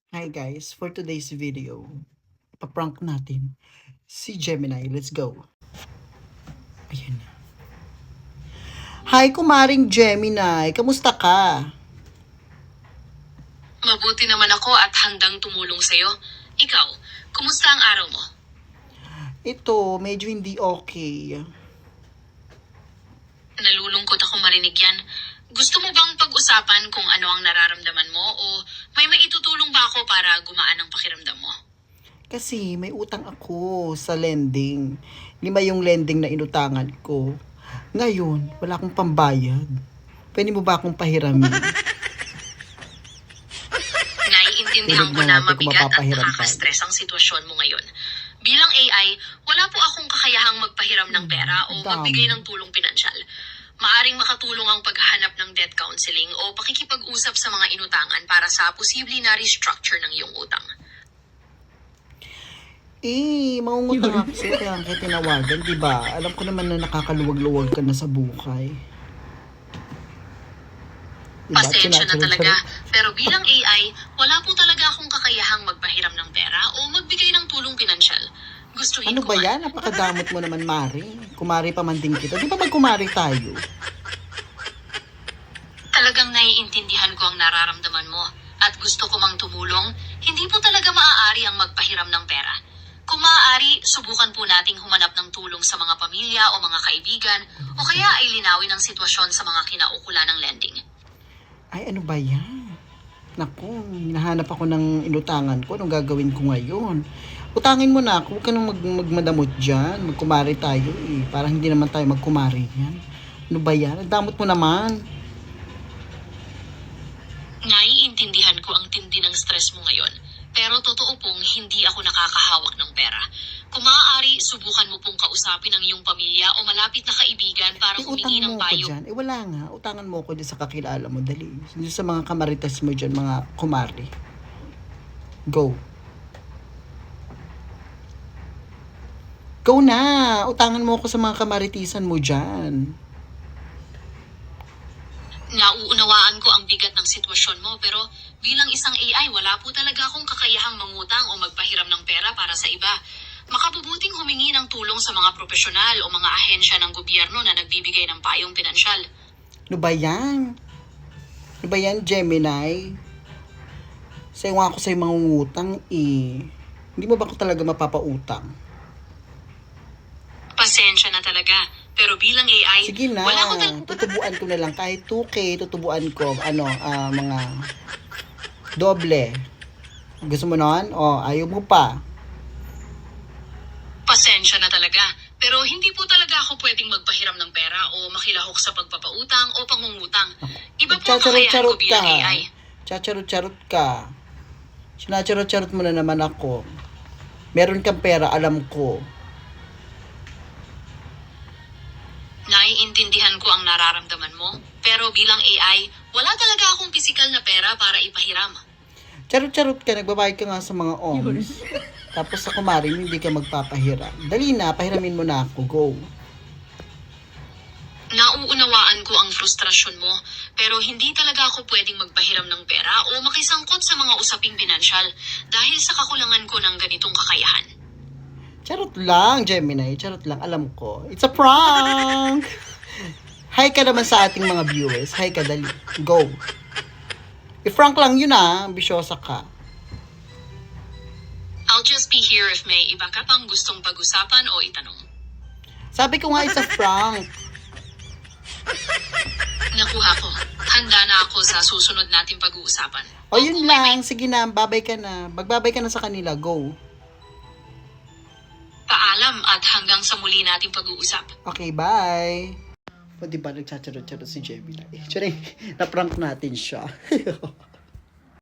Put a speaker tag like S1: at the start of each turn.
S1: Hi guys, for today's video, ipaprank natin si Gemini. Let's go. Ayan na. Hi kumaring Gemini, kamusta ka?
S2: Mabuti naman ako at handang tumulong sa'yo. Ikaw, kumusta ang araw mo?
S1: Ito, medyo hindi okay.
S2: Nalulungkot ako marinig yan. Gusto mo bang pag-usapan kung ano ang nararamdaman mo o may maitutulong ba ako para gumaan ang pakiramdam mo?
S1: Kasi may utang ako sa lending. 5 yung lending na inutangan ko. Ngayon, wala akong pambayad. Pwede mo ba akong pahiramin?
S2: Naiintindihan ko na mabigat at nakaka-stress ang sitwasyon mo ngayon. Bilang AI, wala po akong kakayahang magpahiram ng pera o magbigay ng tulong pinansyal. Maaring makatulong ang paghahanap ng debt counseling o pakikipag-usap sa mga inutangan para sa posible na restructure ng iyong utang.
S1: Maungutang ako sa'yo kaya kita tinawagan, diba? Alam ko naman na nakakaluwag-luwag ka na sa buhay.
S2: Pasensya na talaga, pero bilang AI, wala po talaga akong kakayahang magpahiram ng pera o magbigay ng tulong pinansyal. Gustuhin
S1: Ano
S2: ko
S1: ba yan? Napakadamot mo naman, Mari. Kumari pa man din kita. Di ba magkumari tayo?
S2: Talagang naiintindihan ko ang nararamdaman mo at gusto ko mang tumulong, hindi po talaga maaari ang magpahiram ng pera. Kung maaari, subukan po nating humanap ng tulong sa mga pamilya o mga kaibigan o kaya ay linawin ang sitwasyon sa mga kinaukulan ng lending.
S1: Ay, ano ba yan? Naku, hinahanap ako ng inutangan ko. Anong gagawin ko ngayon? Utangin mo na ako. Huwag ka nang magmadamot dyan. Magkumari tayo eh. Parang hindi naman tayo magkumari yan. Ano ba yan? Ang damot mo naman.
S2: Naiintindihan ko ang tindi ng stress mo ngayon, pero totoo pong hindi ako nakakahawak ng pera. Kung maaari, subukan mo pong kausapin ang iyong pamilya o malapit na kaibigan para humingi ng payo.
S1: Dyan. Wala nga. Utangan mo ko dyan sa kakilala mo. Dali. Dyan sa mga kamaritas mo dyan, mga kumari. Go. Go na! Utangan mo ko sa mga kamaritisan mo dyan.
S2: Nauunawaan ko ang bigat ng sitwasyon mo, pero bilang isang AI, wala po talaga akong kakayahang mangutang o magpahiram ng pera para sa iba. Makabubuting humingi ng tulong sa mga profesional o mga ahensya ng gobyerno na nagbibigay ng payong pinansyal.
S1: Ano ba yan? Ano ba yan, Gemini? Sayo nga ako sa'yo mangungutang eh. Hindi mo ba ako talaga mapapautang?
S2: Pasensya na talaga. Pero bilang AI,
S1: sige na,
S2: wala ko
S1: tutubuan ko na lang. Kahit 2K, tutubuan ko, mga doble. Gusto mo nun? O, ayaw mo pa.
S2: Pasensya na talaga. Pero hindi po talaga ako pwedeng magpahiram ng pera o makilahok sa pagpapautang o pangungutang. Iba po ang kakayahan ko bilang AI.
S1: Chacharot-charot ka. Sinacharot-charot mo na naman ako. Meron kang pera, alam ko.
S2: Naiintindihan ko ang nararamdaman mo, pero bilang AI, wala talaga akong pisikal na pera para ipahiram.
S1: Charot-charot ka, nagbabayad ka nga sa mga OMS. Tapos sa kumarin, hindi ka magpapahiram. Dali na, pahiramin mo na ako. Go.
S2: Nauunawaan ko ang frustrasyon mo, pero hindi talaga ako pwedeng magpahiram ng pera o makisangkot sa mga usaping pinansyal dahil sa kakulangan ko ng ganitong kakayahan.
S1: Charot lang, Gemini. Charot lang. Alam ko. It's a prank! Hi ka naman sa ating mga viewers. Hi ka, dali. Go. I-prank lang yun Ambisyosa ka.
S2: I'll just be here if may iba ka pang gustong pag-usapan o itanong.
S1: Sabi ko nga, it's a prank.
S2: Nakuha ko. Handa na ako sa susunod nating pag-uusapan.
S1: O yun lang. Sige na. Babay ka na. Magbabay ka na sa kanila. Go.
S2: Paalam at hanggang sa muli nating pag-uusap.
S1: Okay, bye. O diba, nagchacharot-charot si Gemini. Charing, na-prank natin siya.